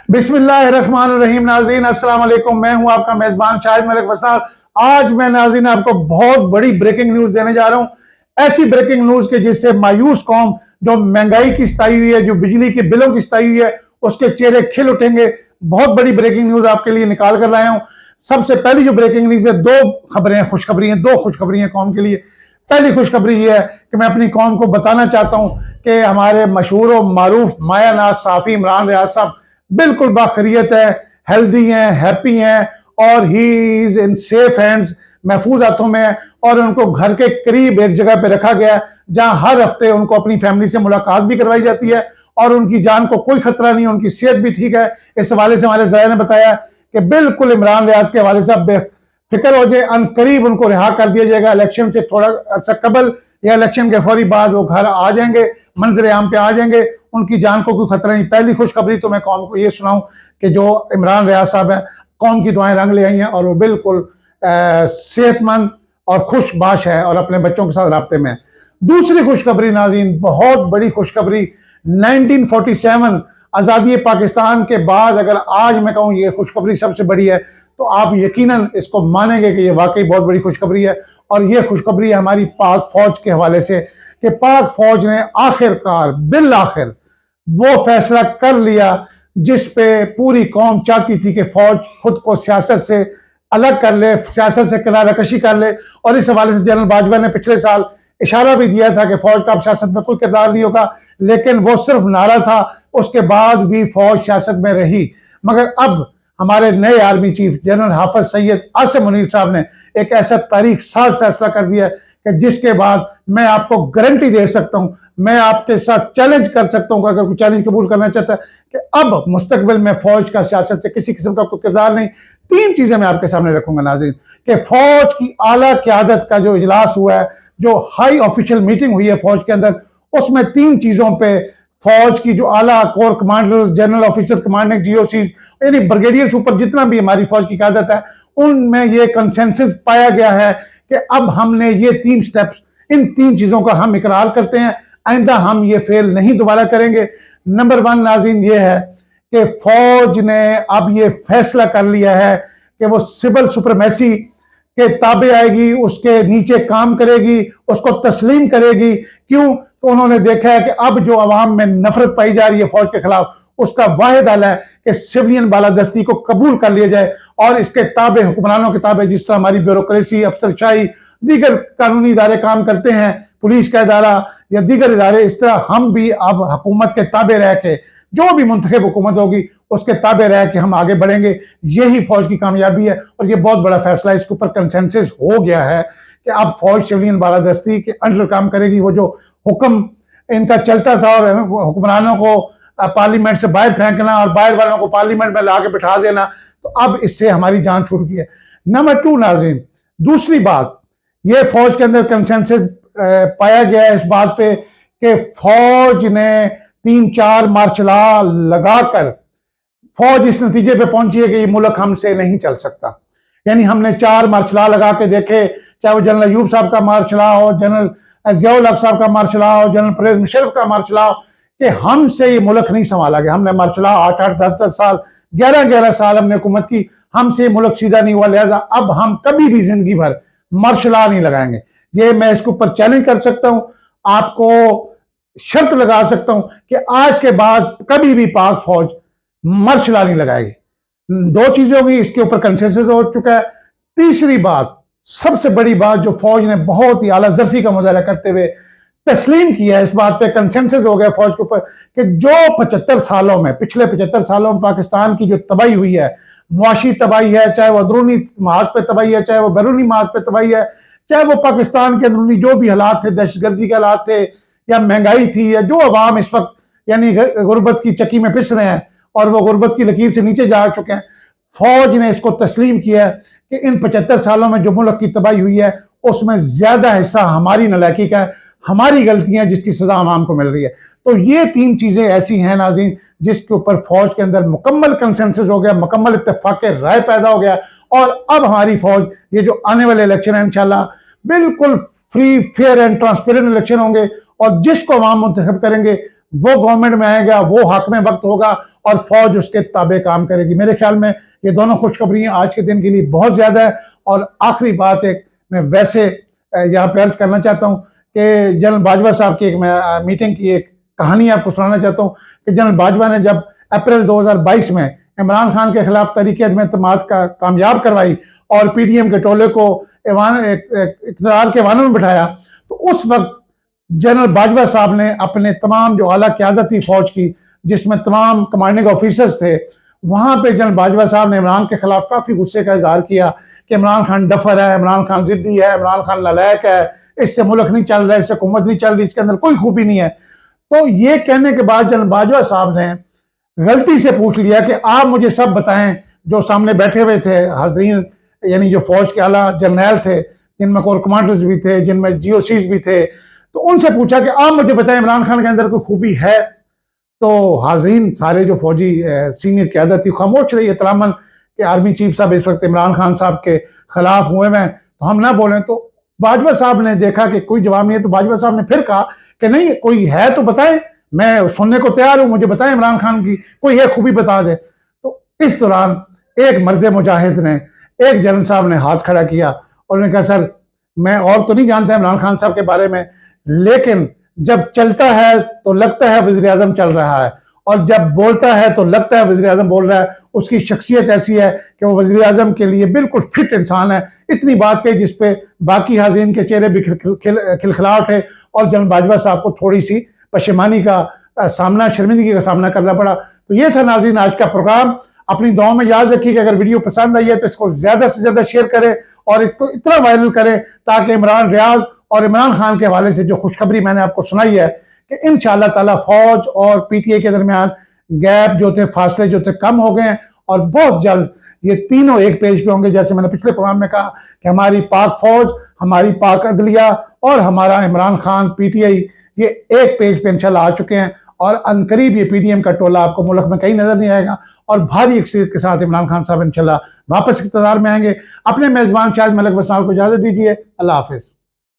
बिस्मिल्लाहिर्रहमानिर्रहीम। नाज़रीन अस्सलाम वालेकुम। मैं हूं आपका मेजबान शाहिद मलिक वसार। आज मैं नाज़रीन आपको बहुत बड़ी ब्रेकिंग न्यूज देने जा रहा हूं। ऐसी ब्रेकिंग न्यूज के जिससे मायूस कौम जो महंगाई की सताई हुई है, जो बिजली के बिलों की सताई हुई है, उसके चेहरे खिल उठेंगे। बहुत बड़ी ब्रेकिंग न्यूज आपके लिए निकाल कर लाया हूं। सबसे पहली जो ब्रेकिंग न्यूज है, दो खबरें खुशखबरी हैं, दो खुशखबरी हैं कौम के लिए। पहली खुशखबरी यह है कि मैं अपनी कौम को बताना चाहता हूं कि हमारे मशहूर और मारूफ माया नाज साफी इमरान रियाज साहब बिल्कुल बाखरियत है, हेल्दी हैं, हैप्पी हैं और he is in safe hands, महफूज हाथों में है। और उनको घर के करीब एक जगह पे रखा गया है जहां हर हफ्ते उनको अपनी फैमिली से मुलाकात भी करवाई जाती है और उनकी जान को कोई खतरा नहीं, उनकी सेहत भी ठीक है। इस हवाले से हमारे ज़राए ने बताया कि बिल्कुल इमरान रियाज के हवाले से बेफिक्र हो जाए, अनकरीब उनको रिहा कर दिया जाएगा। इलेक्शन से थोड़ा अर्सा कबल या इलेक्शन के फौरी बाद वो घर आ जाएंगे, मंजर आम पे आ जाएंगे, उनकी जान को कोई खतरा नहीं। पहली खुशखबरी तो मैं कौम को ये सुनाऊं कि जो इमरान रियाज साहब है, कौम की दुआएं रंग ले आई हैं और वो बिल्कुल सेहतमंद और खुशबाश है और अपने बच्चों के साथ राब्ते में है। दूसरी खुशखबरी नाज़रीन, बहुत बड़ी खुशखबरी। 1947 आज़ादी पाकिस्तान के बाद अगर आज मैं कहूँ ये खुशखबरी सबसे बड़ी है तो आप यकीनन इसको मानेंगे कि ये वाकई बहुत बड़ी खुशखबरी है। और ये खुशखबरी है हमारी पाक फौज के हवाले से कि पाक फौज ने आखिरकार बिल आखिर वो फैसला कर लिया जिस पे पूरी कौम चाहती थी कि फौज खुद को सियासत से अलग कर ले, सियासत से किनारा कशी कर ले। और इस हवाले से जनरल बाजवा ने पिछले साल इशारा भी दिया था कि फौज का अब सियासत में कोई किरदार नहीं होगा, लेकिन वो सिर्फ नारा था, उसके बाद भी फौज सियासत में रही। मगर अब हमारे नए आर्मी चीफ जनरल हाफिज सैयद आसिम मुनीर साहब ने एक ऐसा तारीख साज फैसला कर दिया कि जिसके बाद मैं आपको गारंटी दे सकता हूं, मैं आपके साथ चैलेंज कर सकता हूं, अगर कोई चैलेंज कबूल करना चाहता है, कि अब मुस्तकबिल में फौज का सियासत से किसी किस्म का कोई किरदार नहीं। तीन चीजें मैं आपके सामने रखूंगा नाज़रीन कि फौज की आला क़यादत का जो इजलास हुआ है, जो हाई ऑफिशियल मीटिंग हुई है फौज के अंदर, उसमें तीन चीजों पे फौज की जो आला core commander, general officer commanding GOC यानी ब्रिगेडियर्स ऊपर जितना भी हमारी फौज की क़यादत है, उनमें ये कंसेंसस पाया गया है कि अब हमने ये तीन स्टेप्स, इन तीन चीजों का हम इकरार करते हैं, आइंदा हम ये फेल नहीं दोबारा करेंगे। नंबर वन नाज़रीन ये है कि फौज ने अब ये फैसला कर लिया है कि वो सिविल सुपरमेसी के ताबे आएगी, उसके नीचे काम करेगी, उसको तस्लीम करेगी। क्यों? तो उन्होंने देखा है कि अब जो अवाम में नफरत पाई जा रही है फौज के खिलाफ, उसका वाहिद हल है कि सिविलियन बालादस्ती को कबूल कर लिया जाए और इसके ताबे हुक्मरानों के ताबे, जिस तरह हमारी ब्यूरोक्रेसी, अफसरशाही, दीगर कानूनी इदारे काम करते हैं, पुलिस का इदारा या दीगर इदारे, इस तरह हम भी अब हुकूमत के ताबे रह के, जो भी मुंतखब हुकूमत होगी उसके ताबे रह के हम आगे बढ़ेंगे। यही फौज की कामयाबी है और ये बहुत बड़ा फैसला है। इसके ऊपर कंसेंसस हो गया है कि अब फौज सिविलियन बालादस्ती के अंडर काम करेगी। वो जो हुक्म इनका चलता था और हुक्मरानों को पार्लियामेंट से बाहर फेंकना और बाहर वालों को पार्लियामेंट में ला के बिठा देना, तो अब इससे हमारी जान छूट गई है। नंबर टू नाज़रीन, दूसरी बात, ये फौज के अंदर कंसेंसस पाया गया है इस बात पे कि फौज ने 3-4 मार्शल लॉ लगाकर फौज इस नतीजे पे पहुंची है कि ये मुल्क हमसे नहीं चल सकता। यानी हमने 4 मार्शल लॉ लगा के देखे, चाहे वो जनरल अयूब साहब का मार्शल लॉ हो, जनरल जियाउल हक साहब का मार्शल लॉ हो, जनरल परवेज मुशर्रफ का मार्शल लॉ हो, कि हमसे ये मुल्क नहीं संभाला गया। हमने मार्शल लॉ 8-8, 10-10 साल, 11-11 साल हमने हुकूमत की, हमसे मुल्क सीधा नहीं हुआ। लिहाजा अब हम कभी भी जिंदगी भर मार्शल लॉ नहीं लगाएंगे। ये मैं इसके ऊपर चैलेंज कर सकता हूं, आपको शर्त लगा सकता हूं कि आज के बाद कभी भी पाक फौज मार्शल लॉ नहीं लगाएगी। दो चीजें होंगी, इसके ऊपर कंसेंसस हो चुका है। तीसरी बात, सबसे बड़ी बात, जो फौज ने बहुत ही आला ज़र्फी का मुजाहरा करते हुए तस्लीम किया है, इस बात पे कंसेंसस हो गया फौज के ऊपर कि जो 75 सालों में, पिछले 75 सालों में पाकिस्तान की जो तबाही हुई है, मुआशी तबाही है, चाहे वो अंदरूनी महाज पे तबाही है, चाहे वो बैरूनी महाज पे तबाही है, चाहे वो पाकिस्तान के अंदरूनी जो भी हालात थे, दहशतगर्दी के हालात थे या महंगाई थी, या जो अवाम इस वक्त यानी गुर्बत की चक्की में पिस रहे हैं और वो गुर्बत की लकीर से नीचे जा चुके हैं, फौज ने इसको तस्लीम किया है कि इन 75 सालों में जो मुल्क की तबाही हुई है उसमें ज्यादा हिस्सा हमारी नालायकी का है, हमारी गलतियां, जिसकी सजा आवाम को मिल रही है। तो ये तीन चीजें ऐसी हैं नाज़रीन जिसके ऊपर फौज के अंदर मुकम्मल कंसेंसस हो गया, मुकम्मल इत्तेफाक राय पैदा हो गया। और अब हमारी फौज, ये जो आने वाले इलेक्शन है इंशाल्लाह बिल्कुल free, fair and transparent election होंगे और जिसको अवाम मुंतखब करेंगे वो गवर्नमेंट में आएगा, वो हक में वक्त होगा और फौज उसके ताबे काम करेगी। मेरे ख्याल में ये दोनों खुशखबरियां आज के दिन के लिए बहुत ज्यादा है। और आखिरी बात एक मैं वैसे यहाँ पे अर्ज करना चाहता हूँ कि जनरल बाजवा साहब की एक मैं मीटिंग की एक कहानी आपको सुनाना चाहता हूँ कि जनरल बाजवा ने जब अप्रैल 2022 में इमरान खान के खिलाफ तहरीक एतमाद का कामयाब करवाई और पीडीएम के टोले को इक़्तिदार के वानों में बिठाया, तो उस वक्त जनरल बाजवा साहब ने अपने तमाम जो आला क़यादत थी फौज की, जिसमें तमाम कमांडिंग ऑफिसर्स थे, वहां पे जनरल बाजवा साहब ने इमरान के खिलाफ काफी गुस्से का इजहार किया कि इमरान खान डफर है, इमरान खान जिद्दी है, इमरान खान नालायक है, इससे मुल्क नहीं चल रहा है, इससे हुकूमत नहीं चल रही, इसके अंदर कोई खूबी नहीं है। तो ये कहने के बाद जनरल बाजवा साहब ने गलती से पूछ लिया कि आप मुझे सब बताएं, जो सामने बैठे हुए थे हाजरीन, यानी जो फौज के आला जर्नैल थे, जिनमें कोर कमांडर्स भी थे, जिनमें जीओसीज भी थे, तो उनसे पूछा कि आप मुझे बताएं इमरान खान के अंदर कोई खूबी है। तो हाजरीन सारे जो फौजी सीनियर क़यादत थी खामोश रही एहतरामन कि आर्मी चीफ साहब इस वक्त इमरान खान साहब के खिलाफ हुए में, तो हम ना बोलें। तो बाजवा साहब ने देखा कि कोई जवाब नहीं है, तो बाजवा साहब ने फिर कहा कि नहीं, कोई है तो बताएं, मैं सुनने को तैयार हूं, मुझे बताएं इमरान खान की कोई है खूबी बता दे। तो इस दौरान एक मर्द मुजाहिद ने, एक जनरल साहब ने हाथ खड़ा किया और उन्होंने कहा, सर मैं और तो नहीं जानता इमरान खान साहब के बारे में, लेकिन जब चलता है तो लगता है वज़ीर आज़म चल रहा है, और जब बोलता है तो लगता है वज़ीर आज़म बोल रहा है। उसकी शख्सियत ऐसी है कि वो वज़ीर आज़म के लिए बिल्कुल फिट इंसान है। इतनी बात कही जिसपे बाकी हाज़रीन के चेहरे भी खिलखिलाहट है और जनरल बाजवा साहब को थोड़ी सी पशेमानी का सामना, शर्मिंदगी का सामना करना पड़ा। तो ये था नाज़रीन आज का प्रोग्राम। अपनी दुआओं में याद रखिए कि अगर वीडियो पसंद आई है तो इसको ज्यादा से ज्यादा शेयर करें और इसको इतना वायरल करें ताकि इमरान रियाज और इमरान खान के हवाले से जो खुशखबरी मैंने आपको सुनाई है कि इंशाअल्लाह ताला फौज और पीटीए के दरमियान गैप जो थे, फासले जो थे, कम हो गए हैं और बहुत जल्द ये तीनों एक पेज पे होंगे। जैसे मैंने पिछले प्रोग्राम में कहा कि हमारी पाक फौज, हमारी पाक अदलिया और हमारा इमरान खान पीटीआई ये एक पेज पे इंशाल्लाह आ चुके हैं और अनकरीब ये पीडीएम का टोला आपको मुल्क में कहीं नजर नहीं आएगा और भारी अक्सरियत के साथ इमरान खान साहब इंशाल्लाह वापस इक़्तिदार में आएंगे। अपने मेजबान शाहिद मलिक वसाल को इजाजत दीजिए। अल्लाह हाफिज।